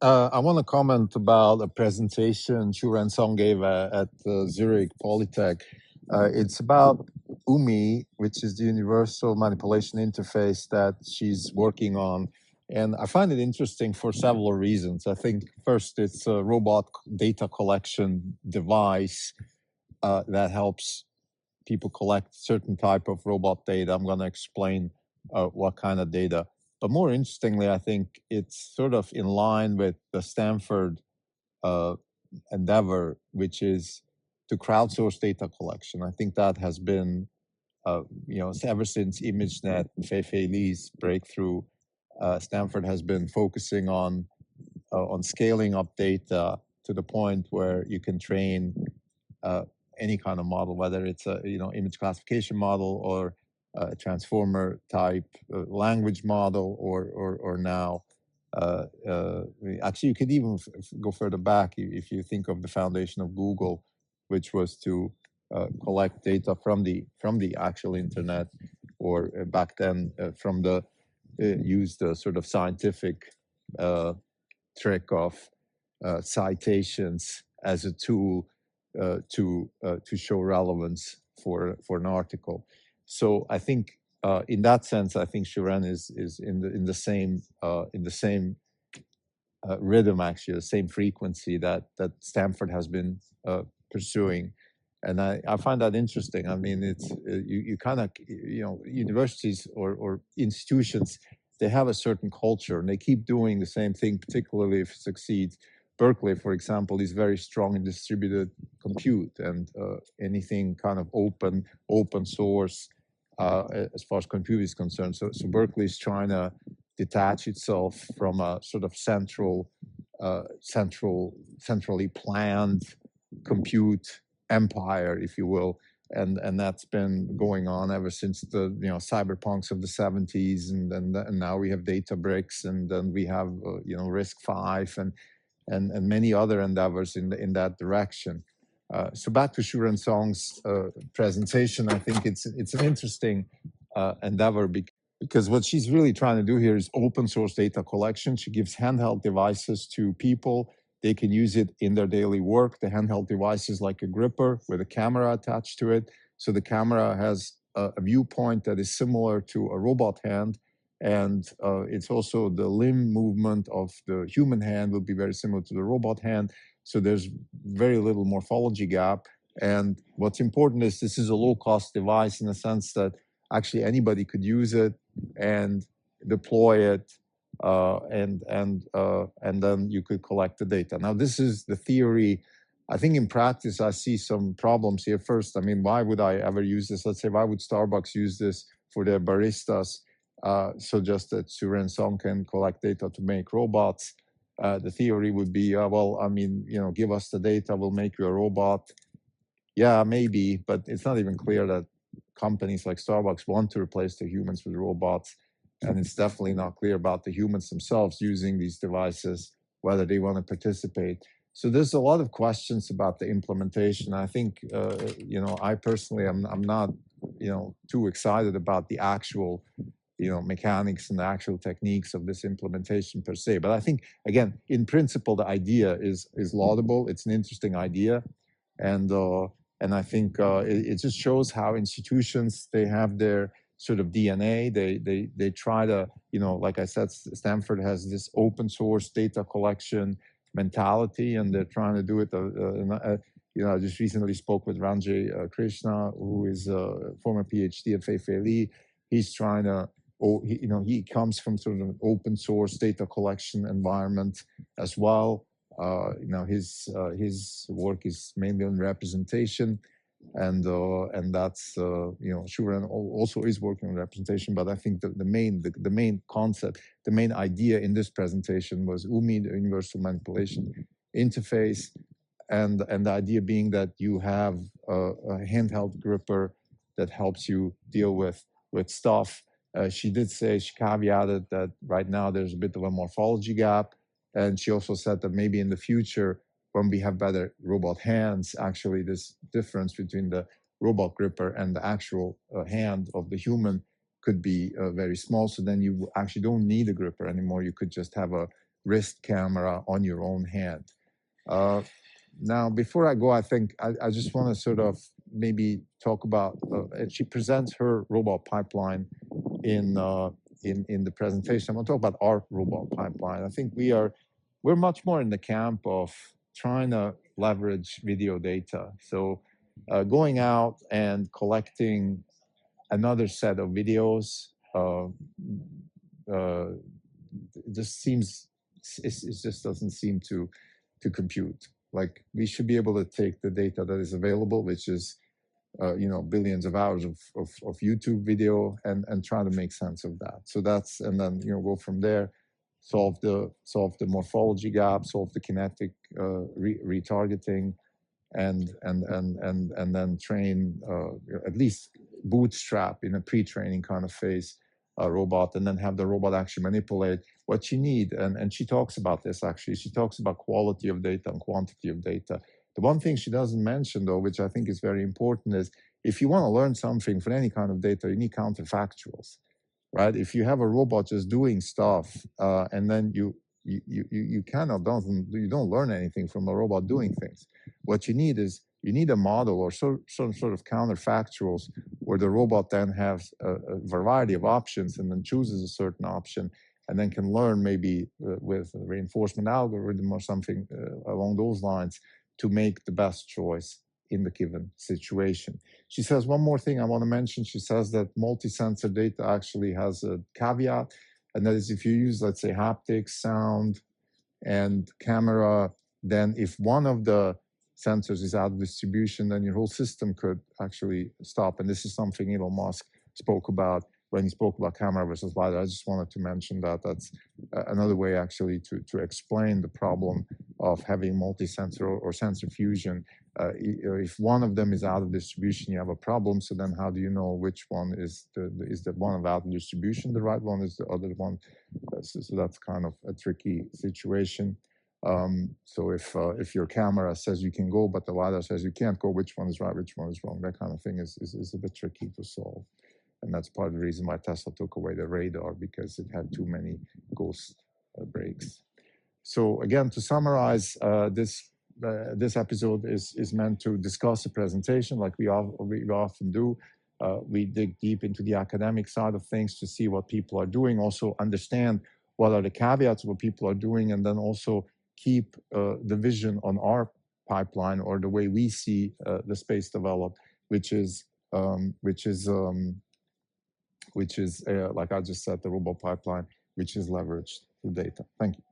I want to comment about a presentation Shuran Song gave at Zurich Polytech. It's about UMI, which is the Universal Manipulation Interface that she's working on. And I find it interesting for several reasons. I think first, it's a robot data collection device that helps people collect certain type of robot data. I'm going to explain what kind of data. But more interestingly, I think it's sort of in line with the Stanford uh, endeavor, which is to crowdsource data collection. I think that has been, ever since ImageNet and Fei-Fei Li's breakthrough, Stanford has been focusing on scaling up data to the point where you can train any kind of model, whether it's a image classification model or a transformer type language model, or now actually you could even go further back if you think of the foundation of Google, which was to collect data from the actual internet, or back then from the use the sort of scientific trick of citations as a tool to show relevance for an article. So I think in that sense, I think Shuran is in the same rhythm, actually, the same frequency that Stanford has been pursuing. And I find that interesting. I mean, it's you kind of, universities or institutions, they have a certain culture and they keep doing the same thing, particularly if it succeeds. Berkeley, for example, is very strong in distributed compute and anything kind of open source as far as compute is concerned. So Berkeley is trying to detach itself from a sort of centrally planned compute empire, if you will, and that's been going on ever since the cyberpunks of the 70s, and now we have Databricks, and then we have RISC-V and many other endeavors in that direction. So back to Shuran Song's presentation, I think it's an interesting endeavor because what she's really trying to do here is open source data collection. She gives handheld devices to people. They can use it in their daily work. The handheld device is like a gripper with a camera attached to it. So the camera has a viewpoint that is similar to a robot hand. And it's also the limb movement of the human hand will be very similar to the robot hand. So there's very little morphology gap. And what's important is this is a low-cost device in the sense that actually anybody could use it and deploy it, and then you could collect the data. Now, this is the theory. I think in practice, I see some problems here. First, I mean, why would I ever use this? Let's say, why would Starbucks use this for their baristas? So just that Shuran Song can collect data to make robots. The theory would be, well, I mean, give us the data, we'll make you a robot. Yeah, maybe, but it's not even clear that companies like Starbucks want to replace the humans with robots. And it's definitely not clear about the humans themselves using these devices, whether they want to participate. So there's a lot of questions about the implementation. I think, I personally I'm not, too excited about the actual, mechanics and the actual techniques of this implementation per se. But I think, again, in principle, the idea is laudable. It's an interesting idea. And I think it just shows how institutions, they have their sort of DNA. They try to, like I said, Stanford has this open source data collection mentality, and they're trying to do it. I just recently spoke with Ranjay Krishna, who is a former PhD at Fei-Fei Li. He's trying to, he comes from sort of an open source data collection environment as well. His work is mainly on representation, and that's Shuran also is working on representation. But I think the main concept, the main idea in this presentation was UMI, the Universal Manipulation Interface, and the idea being that you have a handheld gripper that helps you deal with stuff. She did say, she caveated that right now there's a bit of a morphology gap. And she also said that maybe in the future, when we have better robot hands, actually this difference between the robot gripper and the actual hand of the human could be very small. So then you actually don't need a gripper anymore. You could just have a wrist camera on your own hand. Now, before I go, I think I just want to sort of maybe talk about, and she presents her robot pipeline in the presentation. I'm going to talk about our robot pipeline. I think we're much more in the camp of trying to leverage video data. So going out and collecting another set of videos it just seems it just doesn't seem to compute. Like, we should be able to take the data that is available, which is billions of hours of YouTube video, and try to make sense of that. So that's, and then go from there, solve the morphology gap, solve the kinetic retargeting, and then train at least bootstrap in a pre-training kind of phase a robot, and then have the robot actually manipulate what you need. And she talks about this, actually. She talks about quality of data and quantity of data. The one thing she doesn't mention, though, which I think is very important, is if you want to learn something from any kind of data, you need counterfactuals, right? If you have a robot just doing stuff, and then you don't learn anything from a robot doing things. What you need is a model or some sort of counterfactuals where the robot then has a variety of options and then chooses a certain option, and then can learn maybe with a reinforcement algorithm or something along those lines to make the best choice in the given situation. She says one more thing I want to mention. She says that multi-sensor data actually has a caveat, and that is if you use, let's say, haptics, sound, and camera, then if one of the sensors is out of distribution, then your whole system could actually stop. And this is something Elon Musk spoke about when he spoke about camera versus LiDAR. I just wanted to mention that that's another way actually to explain the problem of having multi-sensor or sensor fusion. If one of them is out of distribution, you have a problem. So then how do you know which one is the one out of distribution, the right one, is the other one? So that's kind of a tricky situation. So if your camera says you can go, but the LiDAR says you can't go, which one is right, which one is wrong? That kind of thing is a bit tricky to solve. And that's part of the reason why Tesla took away the radar, because it had too many ghost breaks. So again, to summarize, this episode is meant to discuss a presentation like we often do. We dig deep into the academic side of things to see what people are doing, also understand what are the caveats of what people are doing, and then also keep the vision on our pipeline, or the way we see the space develop, which is like I just said, the robot pipeline, which is leveraged through data. Thank you.